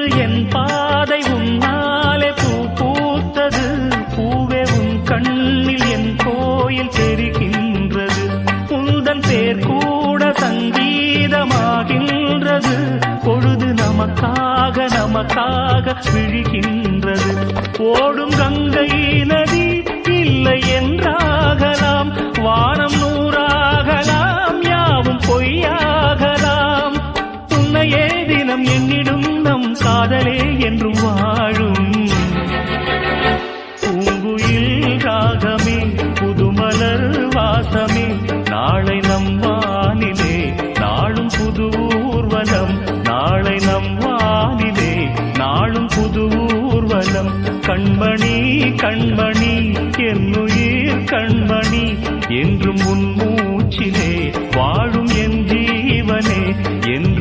என் பாதை உன்னாலே பூ பூத்தது. பூவே உன் கண்ணில் என் கோயில் தெரிகின்றது. உந்தன் பேர் கூட சங்கீதமாகின்றது. பொழுது நமக்காக நமக்காக விழுகின்றது. ஓடும் கங்கை நதி இல்லை என்றாகலாம். வானம் நூறாகலாம், யாவும் பொய்யாகலாம். உன்னையே தினம் என்னிடும் நம் காதலே என்றும் வாழும். பூங்குயில் ராகமே, புதுமலர் வாசமே, நாளை நம் வானிலே நாளும் புது ஊர்வலம். நாளை நம் வானிலே நாளும் புது ஊர்வலம். கண்மணி கண்மணி என்னுயிர் கண்மணி, என்றும் உன் மூச்சிலே வாழும் என் ஜீவனே. என்